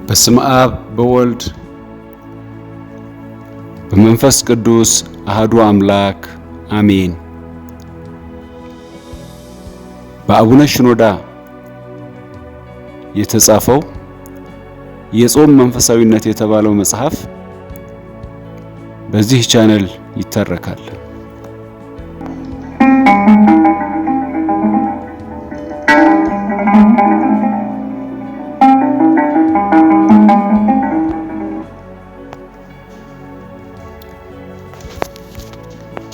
በስመ አብ በወልድ በመንፈስ ቅዱስ አሐዱ አምላክ አሜን። በአቡነ ሽኖዳ የተጻፈው የጾም መንፈሳዊነት የተባለው መጽሐፍ በዚህ ቻናል ይተረካል።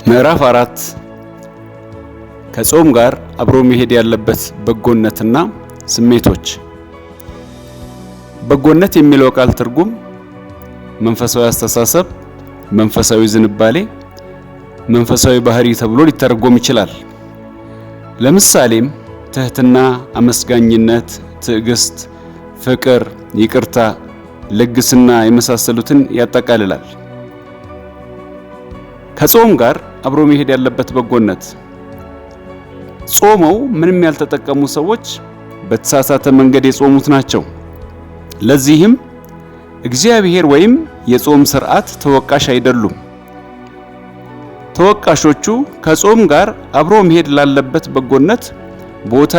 ምዕራፍ 4 ከጾም ጋር አብሮ መሄድ ያለበት በጎነትና ስሜቶች። በጎነት የሚለው ቃል ትርጉም መንፈሳዊ አስተሳሰብ፣ መንፈሳዊ ዝንባሌ፣ መንፈሳዊ ባህሪ ተብሎ ሊተረጎም ይችላል። ለምሳሌም ትህትና፣ አመስጋኝነት፣ ትዕግስት፣ ፍቅር፣ ይቅርታ፣ ልግስና የመሳሰሉትን ያጠቃልላል። ከጾም ጋር አብሮ መሄድ ያለበት በጎነት። ጾመው ምንም ያልተጠቀሙ ሰዎች በተሳሳተ መንገድ የጾሙት ናቸው። ለዚህም እግዚአብሔር ወይም የጾም ሥርዓት ተወቃሽ አይደሉም። ተወቃሾቹ ከጾም ጋር አብሮ መሄድ ላለበት በጎነት ቦታ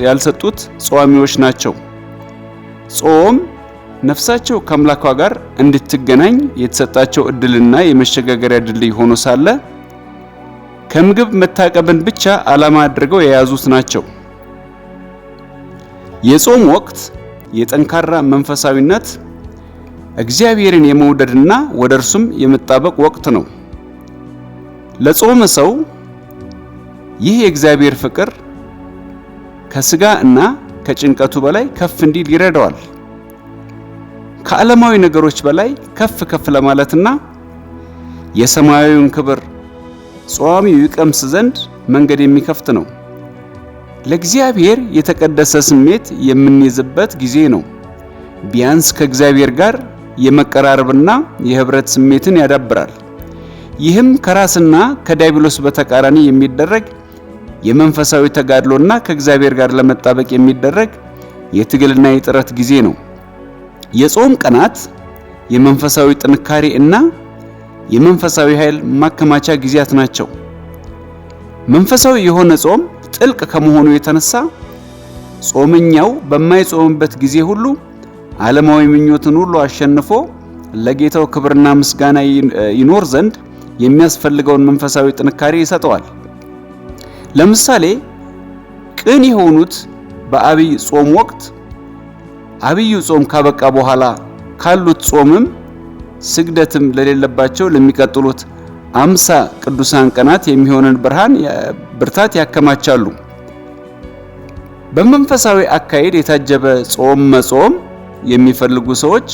ያልሰጡት ጾሚዎች ናቸው። ጾም ነፍሳቸው ከአምላኳ ጋር እንድትገናኝ የተሰጣቸው እድልና የመሸጋገሪያ ድልድይ ሆኖ ሳለ ከምግብ መታቀብን ብቻ ዓላማ አድርገው የያዙት ናቸው። የጾም ወቅት የጠንካራ መንፈሳዊነት እግዚአብሔርን የመውደድና ወደ እርሱም የመጣበቅ ወቅት ነው። ለጾመ ሰው ይህ የእግዚአብሔር ፍቅር ከስጋ እና ከጭንቀቱ በላይ ከፍ እንዲል ይረዳዋል። ከዓለማዊ ነገሮች በላይ ከፍ ከፍ ለማለትና የሰማያዊውን ክብር ጾሚው ይቀምስ ዘንድ መንገድ የሚከፍት ነው። ለእግዚአብሔር የተቀደሰ ስሜት የምንይዝበት ጊዜ ነው። ቢያንስ ከእግዚአብሔር ጋር የመቀራረብና የህብረት ስሜትን ያዳብራል። ይህም ከራስና ከዲያብሎስ በተቃራኒ የሚደረግ የመንፈሳዊ ተጋድሎና ከእግዚአብሔር ጋር ለመጣበቅ የሚደረግ የትግልና የጥረት ጊዜ ነው። የጾም ቀናት የመንፈሳዊ ጥንካሬ እና የመንፈሳዊ ኃይል ማከማቻ ጊዜያት ናቸው። መንፈሳዊ የሆነ ጾም ጥልቅ ከመሆኑ የተነሳ ጾመኛው በማይጾምበት ጊዜ ሁሉ ዓለማዊ ምኞትን ሁሉ አሸንፎ ለጌታው ክብርና ምስጋና ይኖር ዘንድ የሚያስፈልገውን መንፈሳዊ ጥንካሬ ይሰጠዋል። ለምሳሌ ቅን የሆኑት በአብይ ጾም ወቅት አብይ ጾም ካበቃ በኋላ ካሉት ጾምም ስግደትም ለሌለባቸው ለሚቀጥሉት 50 ቅዱሳን ቀናት የሚሆንን ብርታት ያከማቻሉ። በመንፈሳዊ አካሄድ የታጀበ ጾም መጾም የሚፈልጉ ሰዎች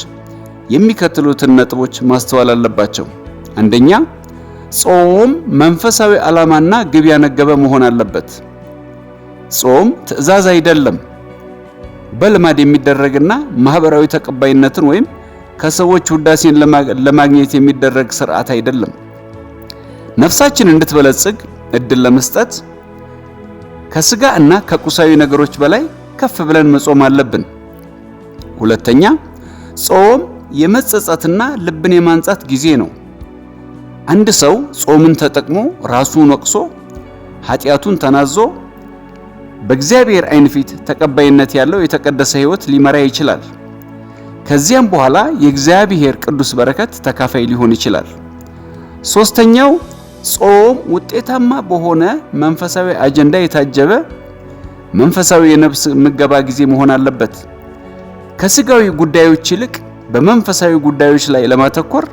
የሚከተሉትን ነጥቦች ማስተዋል አለባቸው። አንደኛ፣ ጾም መንፈሳዊ ዓላማና ግብ ያነገበ መሆን አለበት። ጾም ትዕዛዝ አይደለም። በልማድ የሚደረግና ማህበራዊ ተቀባይነትን ወይም ከሰዎች ውዳሴን ለማግኘት የሚደረግ ሥርዓት አይደለም። ነፍሳችን እንድትበለጽግ እድል ለመስጠት ከስጋ እና ከቁሳዊ ነገሮች በላይ ከፍ ብለን መጾም አለብን። ሁለተኛ፣ ጾም የመጸጸትና ልብን የማንጻት ጊዜ ነው። አንድ ሰው ጾምን ተጠቅሞ ራሱን ወቅሶ ኃጢአቱን ተናዞ በእግዚአብሔር ዓይን ፊት ተቀባይነት ያለው የተቀደሰ ሕይወት ሊመራ ይችላል። ከዚያም በኋላ የእግዚአብሔር ቅዱስ በረከት ተካፋይ ሊሆን ይችላል። ሶስተኛው፣ ጾም ውጤታማ በሆነ መንፈሳዊ አጀንዳ የታጀበ መንፈሳዊ የነፍስ ምገባ ጊዜ መሆን አለበት። ከስጋዊ ጉዳዮች ይልቅ በመንፈሳዊ ጉዳዮች ላይ ለማተኮር፣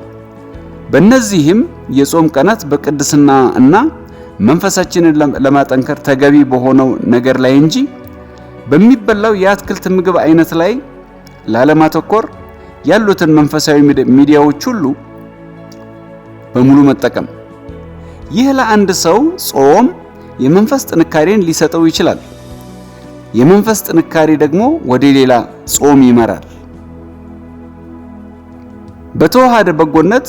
በእነዚህም የጾም ቀናት በቅድስና እና መንፈሳችንን ለማጠንከር ተገቢ በሆነው ነገር ላይ እንጂ በሚበላው የአትክልት ምግብ አይነት ላይ ላለማተኮር ያሉትን መንፈሳዊ ሚዲያዎች ሁሉ በሙሉ መጠቀም። ይህ ለአንድ ሰው ጾም የመንፈስ ጥንካሬን ሊሰጠው ይችላል። የመንፈስ ጥንካሬ ደግሞ ወደ ሌላ ጾም ይመራል። በተዋሃደ በጎነት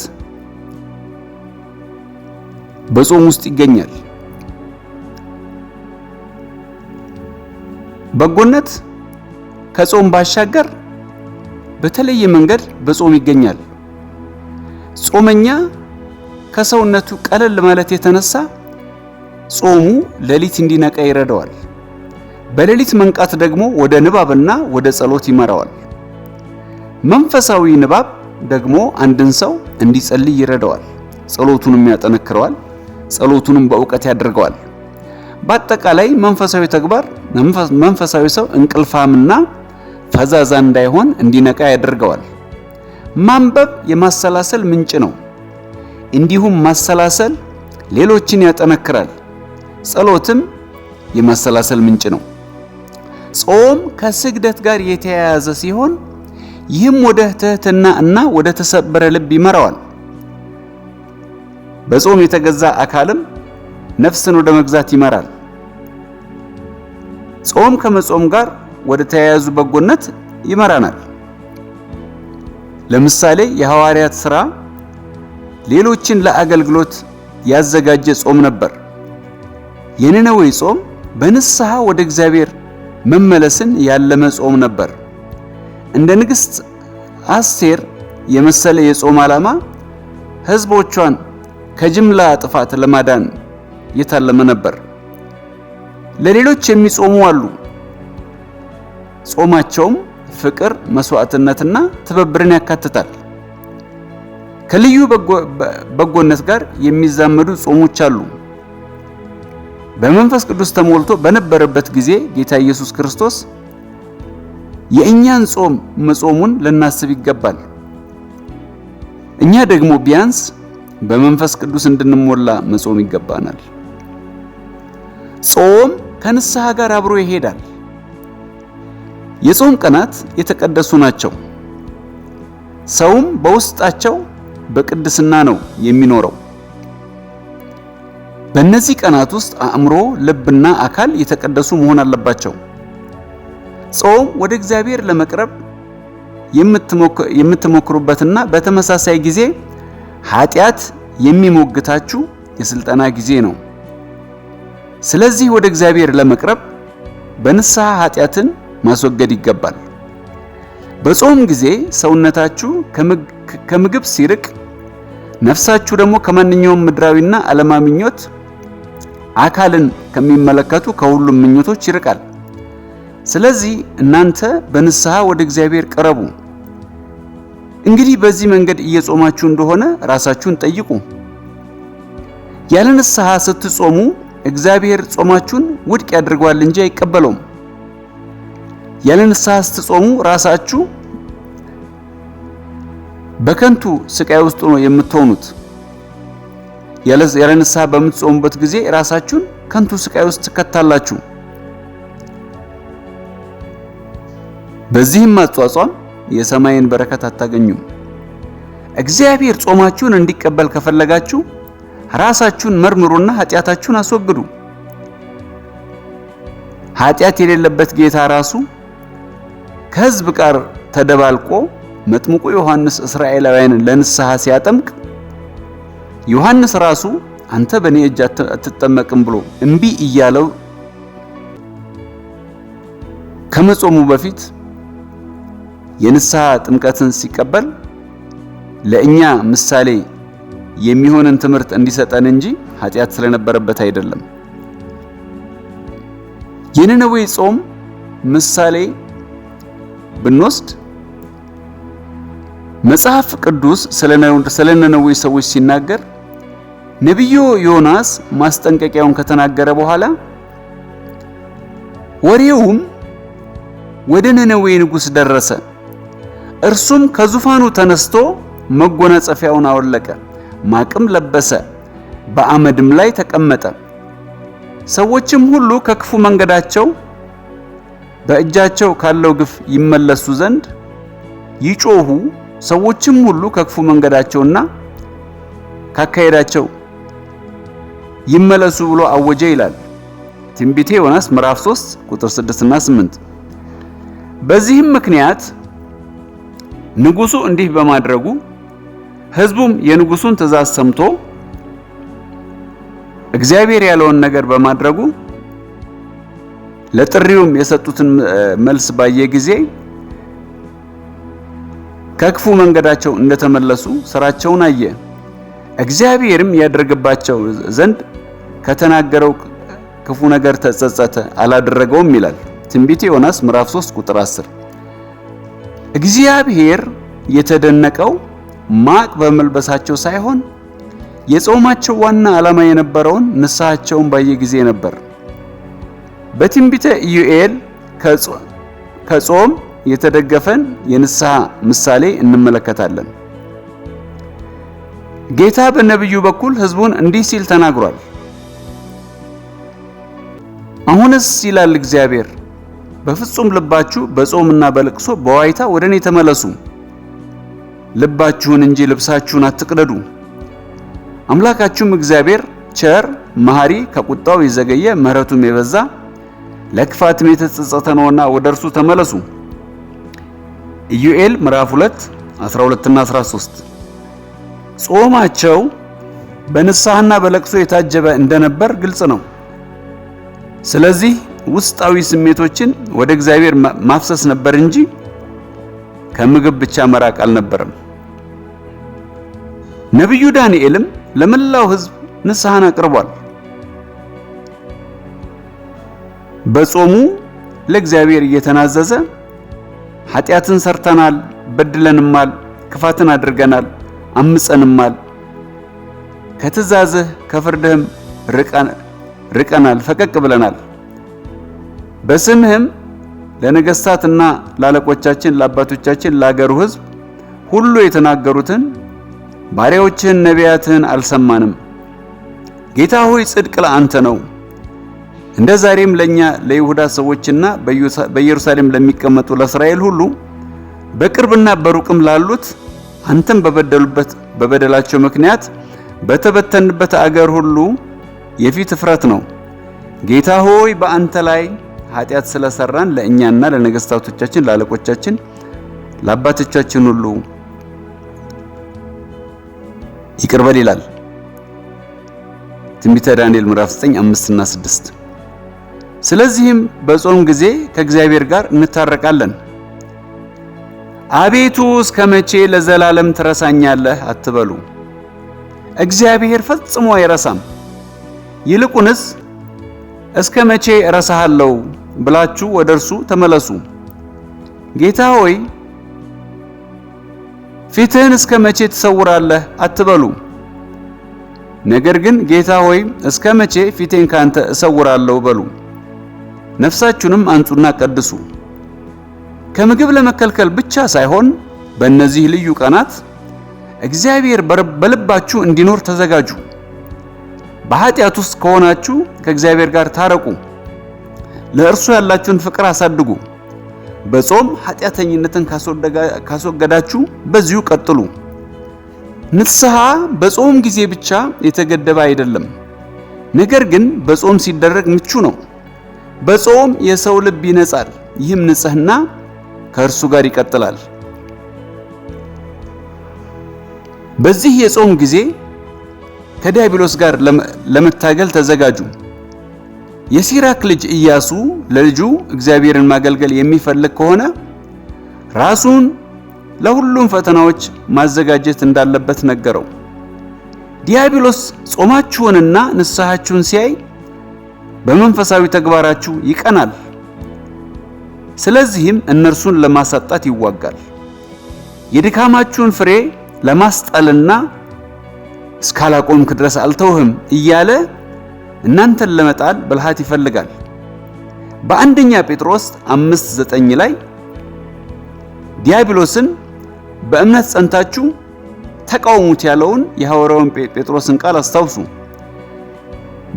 በጾም ውስጥ ይገኛል። በጎነት ከጾም ባሻገር በተለየ መንገድ በጾም ይገኛል። ጾመኛ ከሰውነቱ ቀለል ማለት የተነሳ ጾሙ ሌሊት እንዲነቃ ይረዳዋል። በሌሊት መንቃት ደግሞ ወደ ንባብና ወደ ጸሎት ይመራዋል። መንፈሳዊ ንባብ ደግሞ አንድን ሰው እንዲጸልይ ይረዳዋል፣ ጸሎቱንም ያጠነክረዋል፣ ጸሎቱንም በእውቀት ያደርገዋል። በአጠቃላይ መንፈሳዊ ተግባር መንፈሳዊ ሰው እንቅልፋምና ፈዛዛ እንዳይሆን እንዲነቃ ያደርገዋል። ማንበብ የማሰላሰል ምንጭ ነው። እንዲሁም ማሰላሰል ሌሎችን ያጠነክራል። ጸሎትም የማሰላሰል ምንጭ ነው። ጾም ከስግደት ጋር የተያያዘ ሲሆን ይህም ወደ ትህትና እና ወደ ተሰበረ ልብ ይመራዋል። በጾም የተገዛ አካልም ነፍስን ወደ መግዛት ይመራል። ጾም ከመጾም ጋር ወደ ተያያዙ በጎነት ይመራናል። ለምሳሌ የሐዋርያት ሥራ ሌሎችን ለአገልግሎት ያዘጋጀ ጾም ነበር። የነነዌ ጾም በንስሐ ወደ እግዚአብሔር መመለስን ያለመ ጾም ነበር። እንደ ንግሥት አስቴር የመሰለ የጾም ዓላማ ሕዝቦቿን ከጅምላ ጥፋት ለማዳን የታለመ ነበር። ለሌሎች የሚጾሙ አሉ። ጾማቸውም ፍቅር፣ መስዋዕትነትና ትብብርን ያካትታል። ከልዩ በጎነት ጋር የሚዛመዱ ጾሞች አሉ። በመንፈስ ቅዱስ ተሞልቶ በነበረበት ጊዜ ጌታ ኢየሱስ ክርስቶስ የእኛን ጾም መጾሙን ልናስብ ይገባል። እኛ ደግሞ ቢያንስ በመንፈስ ቅዱስ እንድንሞላ መጾም ይገባናል። ጾም ከንስሐ ጋር አብሮ ይሄዳል። የጾም ቀናት የተቀደሱ ናቸው። ሰውም በውስጣቸው በቅድስና ነው የሚኖረው። በእነዚህ ቀናት ውስጥ አእምሮ፣ ልብና አካል የተቀደሱ መሆን አለባቸው። ጾም ወደ እግዚአብሔር ለመቅረብ የምትሞክሩበትና በተመሳሳይ ጊዜ ኃጢአት የሚሞግታችሁ የስልጠና ጊዜ ነው። ስለዚህ ወደ እግዚአብሔር ለመቅረብ በንስሐ ኃጢአትን ማስወገድ ይገባል። በጾም ጊዜ ሰውነታችሁ ከምግብ ሲርቅ፣ ነፍሳችሁ ደግሞ ከማንኛውም ምድራዊና ዓለማዊ ምኞት፣ አካልን ከሚመለከቱ ከሁሉም ምኞቶች ይርቃል። ስለዚህ እናንተ በንስሐ ወደ እግዚአብሔር ቅረቡ። እንግዲህ በዚህ መንገድ እየጾማችሁ እንደሆነ ራሳችሁን ጠይቁ። ያለ ንስሐ ስትጾሙ እግዚአብሔር ጾማችሁን ውድቅ ያደርገዋል እንጂ አይቀበለውም። ያለ ንስሐ ስትጾሙ ራሳችሁ በከንቱ ስቃይ ውስጥ ነው የምትሆኑት። ያለ ንስሐ በምትጾሙበት ጊዜ ራሳችሁን ከንቱ ስቃይ ውስጥ ትከታላችሁ። በዚህም አጿጿም የሰማይን በረከት አታገኙም። እግዚአብሔር ጾማችሁን እንዲቀበል ከፈለጋችሁ ራሳችሁን መርምሩና ኃጢአታችሁን አስወግዱ። ኃጢአት የሌለበት ጌታ ራሱ ከሕዝብ ጋር ተደባልቆ መጥምቁ ዮሐንስ እስራኤላውያንን ለንስሐ ሲያጠምቅ ዮሐንስ ራሱ አንተ በእኔ እጅ አትጠመቅም ብሎ እምቢ እያለው ከመጾሙ በፊት የንስሐ ጥምቀትን ሲቀበል ለእኛ ምሳሌ የሚሆንን ትምህርት እንዲሰጠን እንጂ ኃጢአት ስለነበረበት አይደለም። የነነዌ ጾም ምሳሌ ብንወስድ መጽሐፍ ቅዱስ ስለ ነነዌ ሰዎች ሲናገር ነቢዩ ዮናስ ማስጠንቀቂያውን ከተናገረ በኋላ ወሬውም ወደ ነነዌ ንጉሥ ደረሰ። እርሱም ከዙፋኑ ተነስቶ መጎናጸፊያውን አወለቀ፣ ማቅም ለበሰ፣ በአመድም ላይ ተቀመጠ። ሰዎችም ሁሉ ከክፉ መንገዳቸው በእጃቸው ካለው ግፍ ይመለሱ ዘንድ ይጮሁ፣ ሰዎችም ሁሉ ከክፉ መንገዳቸውና ካካሄዳቸው ይመለሱ ብሎ አወጀ ይላል ትንቢተ ዮናስ ምዕራፍ 3 ቁጥር 6 እና 8። በዚህም ምክንያት ንጉሡ እንዲህ በማድረጉ ሕዝቡም የንጉሡን ትእዛዝ ሰምቶ እግዚአብሔር ያለውን ነገር በማድረጉ ለጥሪውም የሰጡትን መልስ ባየ ጊዜ ከክፉ መንገዳቸው እንደተመለሱ ስራቸውን አየ። እግዚአብሔርም ያደርግባቸው ዘንድ ከተናገረው ክፉ ነገር ተጸጸተ፣ አላደረገውም ይላል ትንቢተ ዮናስ ምዕራፍ 3 ቁጥር 10። እግዚአብሔር የተደነቀው ማቅ በመልበሳቸው ሳይሆን የጾማቸው ዋና ዓላማ የነበረውን ንስሐቸውን ባየ ጊዜ ነበር። በትንቢተ ኢዩኤል ከጾም የተደገፈን የንስሐ ምሳሌ እንመለከታለን። ጌታ በነብዩ በኩል ሕዝቡን እንዲህ ሲል ተናግሯል። አሁንስ ይላል እግዚአብሔር፣ በፍጹም ልባችሁ በጾምና በልቅሶ በዋይታ ወደ እኔ ተመለሱ፣ ልባችሁን እንጂ ልብሳችሁን አትቅደዱ። አምላካችሁም እግዚአብሔር ቸር መሐሪ፣ ከቁጣው የዘገየ ምሕረቱም የበዛ ለክፋትም የተጸጸተ ነውና ወደ እርሱ ተመለሱ። ኢዩኤል ምዕራፍ 2 12 እና 13። ጾማቸው በንስሐና በለቅሶ የታጀበ እንደነበር ግልጽ ነው። ስለዚህ ውስጣዊ ስሜቶችን ወደ እግዚአብሔር ማፍሰስ ነበር እንጂ ከምግብ ብቻ መራቅ አልነበረም። ነብዩ ዳንኤልም ለመላው ሕዝብ ንስሐን አቅርቧል። በጾሙ ለእግዚአብሔር እየተናዘዘ ኃጢአትን ሰርተናል፣ በድለንማል፣ ክፋትን አድርገናል፣ አምፀንማል፣ ከትእዛዝህ ከፍርድህም ርቀናል፣ ፈቀቅ ብለናል። በስምህም ለነገሥታትና ለአለቆቻችን፣ ለአባቶቻችን፣ ለአገሩ ሕዝብ ሁሉ የተናገሩትን ባሪያዎችህን ነቢያትህን አልሰማንም። ጌታ ሆይ ጽድቅ ለአንተ ነው። እንደ ዛሬም ለኛ ለይሁዳ ሰዎችና በኢየሩሳሌም ለሚቀመጡ ለእስራኤል ሁሉ በቅርብና በሩቅም ላሉት አንተም በበደላቸው ምክንያት በተበተንበት አገር ሁሉ የፊት እፍረት ነው። ጌታ ሆይ በአንተ ላይ ኃጢአት ስለሰራን ለእኛና ለነገሥታቶቻችን፣ ለአለቆቻችን፣ ለአባቶቻችን ሁሉ ይቅር በል ይላል ትንቢተ ዳንኤል ምዕራፍ 9 5 እና 6። ስለዚህም በጾም ጊዜ ከእግዚአብሔር ጋር እንታረቃለን። አቤቱ እስከ መቼ ለዘላለም ትረሳኛለህ አትበሉ። እግዚአብሔር ፈጽሞ አይረሳም። ይልቁንስ እስከ መቼ እረሳሃለሁ ብላችሁ ወደ እርሱ ተመለሱ። ጌታ ሆይ ፊትህን እስከ መቼ ትሰውራለህ አትበሉ። ነገር ግን ጌታ ሆይ እስከ መቼ ፊቴን ካንተ እሰውራለሁ በሉ። ነፍሳችሁንም አንጹና ቀድሱ። ከምግብ ለመከልከል ብቻ ሳይሆን በእነዚህ ልዩ ቀናት እግዚአብሔር በልባችሁ እንዲኖር ተዘጋጁ። በኃጢአት ውስጥ ከሆናችሁ ከእግዚአብሔር ጋር ታረቁ። ለእርሱ ያላችሁን ፍቅር አሳድጉ። በጾም ኃጢአተኝነትን ካስወገዳችሁ በዚሁ ቀጥሉ። ንስሐ በጾም ጊዜ ብቻ የተገደበ አይደለም፣ ነገር ግን በጾም ሲደረግ ምቹ ነው። በጾም የሰው ልብ ይነጻል፣ ይህም ንጽህና ከእርሱ ጋር ይቀጥላል። በዚህ የጾም ጊዜ ከዲያብሎስ ጋር ለመታገል ተዘጋጁ። የሲራክ ልጅ ኢያሱ ለልጁ እግዚአብሔርን ማገልገል የሚፈልግ ከሆነ ራሱን ለሁሉም ፈተናዎች ማዘጋጀት እንዳለበት ነገረው። ዲያብሎስ ጾማችሁንና ንስሐችሁን ሲያይ በመንፈሳዊ ተግባራችሁ ይቀናል። ስለዚህም እነርሱን ለማሳጣት ይዋጋል። የድካማችሁን ፍሬ ለማስጣልና እስካላቆምክ ድረስ አልተውህም እያለ እናንተን ለመጣል ብልሃት ይፈልጋል። በአንደኛ ጴጥሮስ 5:9 ላይ ዲያብሎስን በእምነት ጸንታችሁ ተቃውሙት ያለውን የሐዋርያውን ጴጥሮስን ቃል አስታውሱ።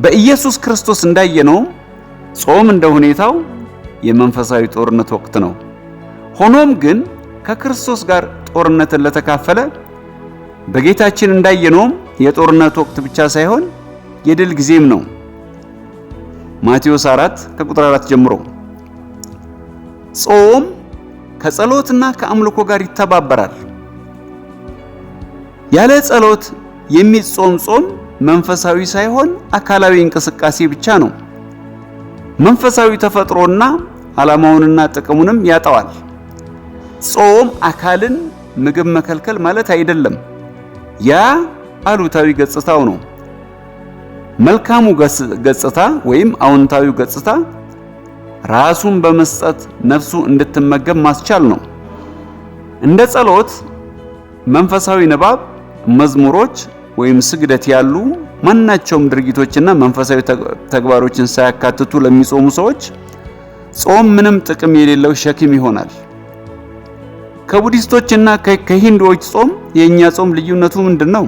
በኢየሱስ ክርስቶስ እንዳየነው ጾም እንደ ሁኔታው የመንፈሳዊ ጦርነት ወቅት ነው። ሆኖም ግን ከክርስቶስ ጋር ጦርነትን ለተካፈለ በጌታችን እንዳየነው የጦርነት ወቅት ብቻ ሳይሆን የድል ጊዜም ነው። ማቴዎስ 4 ከቁጥር 4 ጀምሮ ጾም ከጸሎትና ከአምልኮ ጋር ይተባበራል። ያለ ጸሎት የሚጾም ጾም መንፈሳዊ ሳይሆን አካላዊ እንቅስቃሴ ብቻ ነው። መንፈሳዊ ተፈጥሮና ዓላማውንና ጥቅሙንም ያጣዋል። ጾም አካልን ምግብ መከልከል ማለት አይደለም። ያ አሉታዊ ገጽታው ነው። መልካሙ ገጽታ ወይም አዎንታዊው ገጽታ ራሱን በመስጠት ነፍሱ እንድትመገብ ማስቻል ነው። እንደ ጸሎት፣ መንፈሳዊ ንባብ፣ መዝሙሮች ወይም ስግደት ያሉ ማናቸውም ድርጊቶችና መንፈሳዊ ተግባሮችን ሳያካትቱ ለሚጾሙ ሰዎች ጾም ምንም ጥቅም የሌለው ሸክም ይሆናል። ከቡዲስቶችና ከሂንዱዎች ጾም የኛ ጾም ልዩነቱ ምንድነው?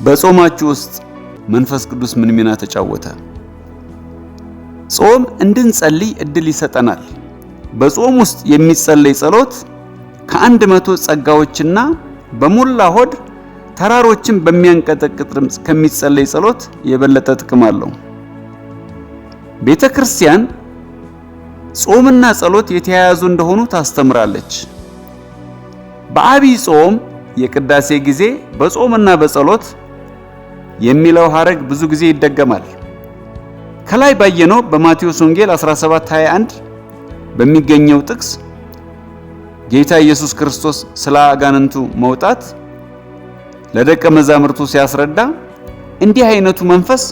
በጾማችሁ ውስጥ መንፈስ ቅዱስ ምን ሚና ተጫወተ? ጾም እንድንጸልይ እድል ይሰጠናል። በጾም ውስጥ የሚጸለይ ጸሎት ከ100 ጸጋዎችና በሞላ ሆድ ተራሮችን በሚያንቀጠቅጥ ድምፅ ከሚጸለይ ጸሎት የበለጠ ጥቅም አለው። ቤተክርስቲያን ጾምና ጸሎት የተያያዙ እንደሆኑ ታስተምራለች። በአብይ ጾም የቅዳሴ ጊዜ በጾምና በጸሎት የሚለው ሐረግ ብዙ ጊዜ ይደገማል። ከላይ ባየነው በማቴዎስ ወንጌል 17:21 በሚገኘው ጥቅስ ጌታ ኢየሱስ ክርስቶስ ስለ አጋንንቱ መውጣት ለደቀ መዛሙርቱ ሲያስረዳ እንዲህ አይነቱ መንፈስ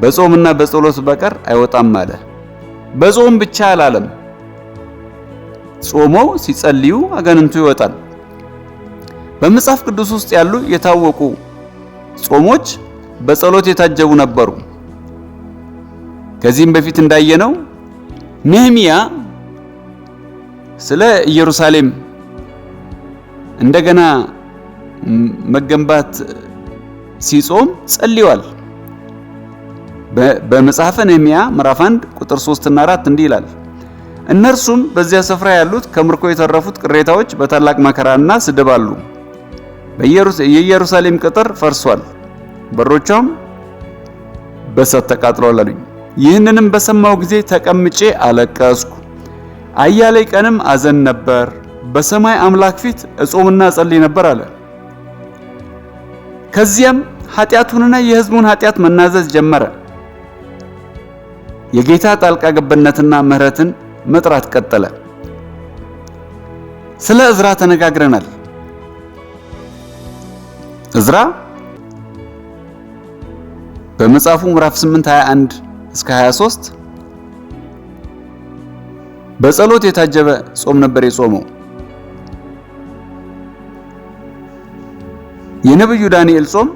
በጾምና በጸሎት በቀር አይወጣም አለ። በጾም ብቻ አላለም። ጾመው ሲጸልዩ አጋንንቱ ይወጣል። በመጽሐፍ ቅዱስ ውስጥ ያሉ የታወቁ ጾሞች በጸሎት የታጀቡ ነበሩ። ከዚህም በፊት እንዳየነው ነህምያ ስለ ኢየሩሳሌም እንደገና መገንባት ሲጾም ጸልዩዋል። በመጽሐፈ ነህምያ ምዕራፍ 1 ቁጥር 3 እና 4 እንዲህ ይላል፣ እነርሱም በዚያ ስፍራ ያሉት ከምርኮ የተረፉት ቅሬታዎች በታላቅ መከራና ስድብ አሉ። የኢየሩሳሌም ቅጥር ፈርሷል፣ በሮቿም በእሳት ተቃጥለዋል አሉኝ። ይህንንም በሰማው ጊዜ ተቀምጬ አለቀስኩ፣ አያሌ ቀንም አዘን ነበር፣ በሰማይ አምላክ ፊት እጾምና ጸልይ ነበር አለ። ከዚያም ኃጢአቱንና የሕዝቡን ኃጢአት መናዘዝ ጀመረ። የጌታ ጣልቃ ገብነትና ምሕረትን መጥራት ቀጠለ። ስለ ዕዝራ ተነጋግረናል። ዕዝራ በመጽሐፉ ምዕራፍ 8:21 እስከ 23 በጸሎት የታጀበ ጾም ነበር የጾመው። የነብዩ ዳንኤል ጾም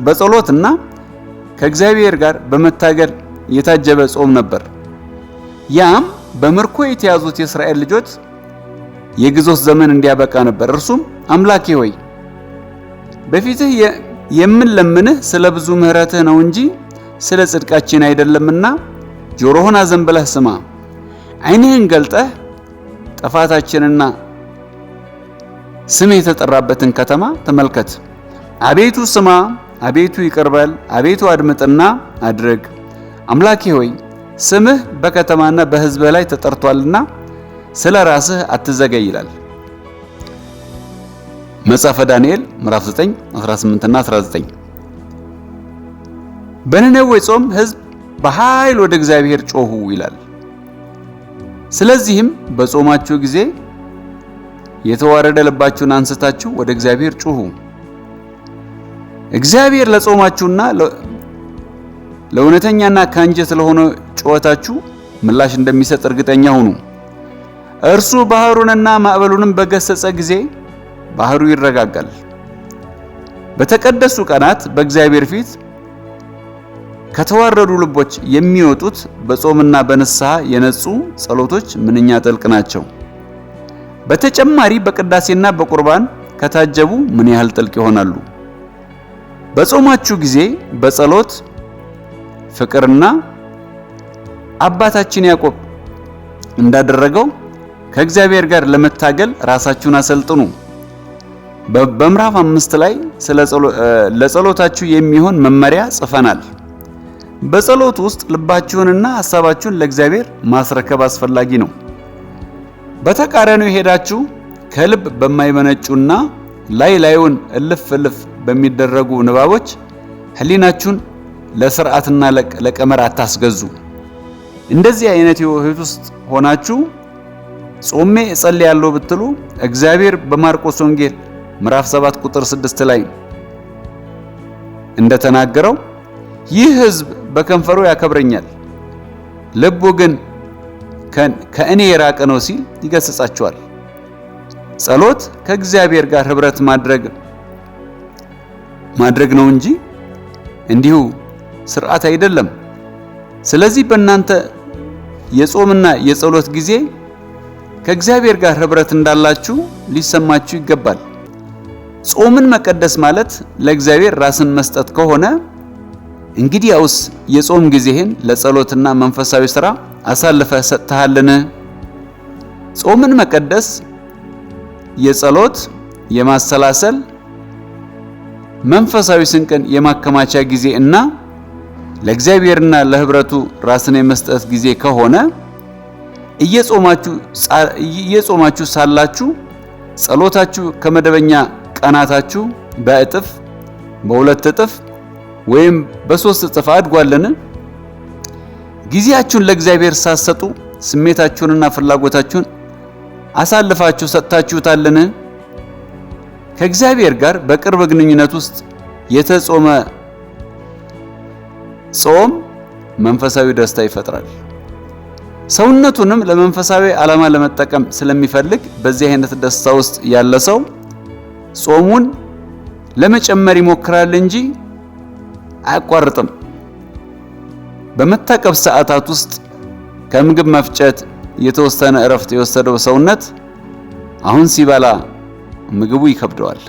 በጸሎትና ከእግዚአብሔር ጋር በመታገል የታጀበ ጾም ነበር። ያም በምርኮ የተያዙት የእስራኤል ልጆች የግዞት ዘመን እንዲያበቃ ነበር። እርሱም አምላኬ ሆይ በፊትህ የምንለምንህ ስለ ብዙ ምሕረትህ ነው እንጂ ስለ ጽድቃችን አይደለምና ጆሮህን አዘንብለህ ስማ፣ ዓይንህን ገልጠህ ጥፋታችንና ስም የተጠራበትን ከተማ ተመልከት። አቤቱ ስማ፣ አቤቱ ይቅር በል፣ አቤቱ አድምጥና አድርግ። አምላኬ ሆይ ስምህ በከተማና በሕዝብህ ላይ ተጠርቷልና ስለ ራስህ አትዘገይ ይላል። መጽሐፈ ዳንኤል ምዕራፍ 9 18 እና 19። በነነዌ ጾም ሕዝብ በኃይል ወደ እግዚአብሔር ጮሁ ይላል። ስለዚህም በጾማችሁ ጊዜ የተዋረደ ልባችሁን አንስታችሁ ወደ እግዚአብሔር ጩሁ። እግዚአብሔር ለጾማችሁና ለእውነተኛና ከአንጀት ለሆነ ጩኸታችሁ ምላሽ እንደሚሰጥ እርግጠኛ ሁኑ። እርሱ ባህሩንና ማዕበሉንም በገሰጸ ጊዜ ባህሩ ይረጋጋል። በተቀደሱ ቀናት በእግዚአብሔር ፊት ከተዋረዱ ልቦች የሚወጡት በጾምና በንስሐ የነጹ ጸሎቶች ምንኛ ጥልቅ ናቸው። በተጨማሪ በቅዳሴና በቁርባን ከታጀቡ ምን ያህል ጥልቅ ይሆናሉ። በጾማችሁ ጊዜ በጸሎት ፍቅርና አባታችን ያዕቆብ እንዳደረገው ከእግዚአብሔር ጋር ለመታገል ራሳችሁን አሰልጥኑ። በምዕራፍ 5 ላይ ለጸሎታችሁ የሚሆን መመሪያ ጽፈናል። በጸሎት ውስጥ ልባችሁንና ሐሳባችሁን ለእግዚአብሔር ማስረከብ አስፈላጊ ነው። በተቃራኒው ሄዳችሁ ከልብ በማይመነጩና ላዩን እልፍ በሚደረጉ ንባቦች ህሊናችሁን ለስርዓትና ለቀመር አታስገዙ። እንደዚህ አይነት ህይወት ውስጥ ሆናችሁ ጾሜ እጸልያለሁ ብትሉ እግዚአብሔር በማርቆስ ወንጌል ምዕራፍ 7 ቁጥር 6 ላይ እንደተናገረው ይህ ሕዝብ በከንፈሩ ያከብረኛል፣ ልቡ ግን ከእኔ የራቀ ነው ሲል ይገስጻቸዋል። ጸሎት ከእግዚአብሔር ጋር ህብረት ማድረግ ነው እንጂ እንዲሁ ስርዓት አይደለም። ስለዚህ በእናንተ የጾምና የጸሎት ጊዜ ከእግዚአብሔር ጋር ህብረት እንዳላችሁ ሊሰማችሁ ይገባል። ጾምን መቀደስ ማለት ለእግዚአብሔር ራስን መስጠት ከሆነ እንግዲያውስ የጾም ጊዜህን ለጸሎትና መንፈሳዊ ሥራ አሳልፈህ ሰጥተሃልን? ጾምን መቀደስ የጸሎት፣ የማሰላሰል፣ መንፈሳዊ ስንቅን የማከማቻ ጊዜ እና ለእግዚአብሔርና ለህብረቱ ራስን የመስጠት ጊዜ ከሆነ እየጾማችሁ ሳላችሁ ጸሎታችሁ ከመደበኛ ቀናታችሁ በእጥፍ፣ በሁለት እጥፍ ወይም በሶስት እጥፍ አድጓልን? ጊዜያችሁን ለእግዚአብሔር ሳትሰጡ ስሜታችሁንና ፍላጎታችሁን አሳልፋችሁ ሰጥታችሁታልን? ከእግዚአብሔር ጋር በቅርብ ግንኙነት ውስጥ የተጾመ ጾም መንፈሳዊ ደስታ ይፈጥራል። ሰውነቱንም ለመንፈሳዊ ዓላማ ለመጠቀም ስለሚፈልግ በዚህ አይነት ደስታ ውስጥ ያለ ሰው ጾሙን ለመጨመር ይሞክራል እንጂ አያቋርጥም። በመታቀብ ሰዓታት ውስጥ ከምግብ መፍጨት የተወሰነ እረፍት የወሰደው ሰውነት አሁን ሲበላ ምግቡ ይከብደዋል።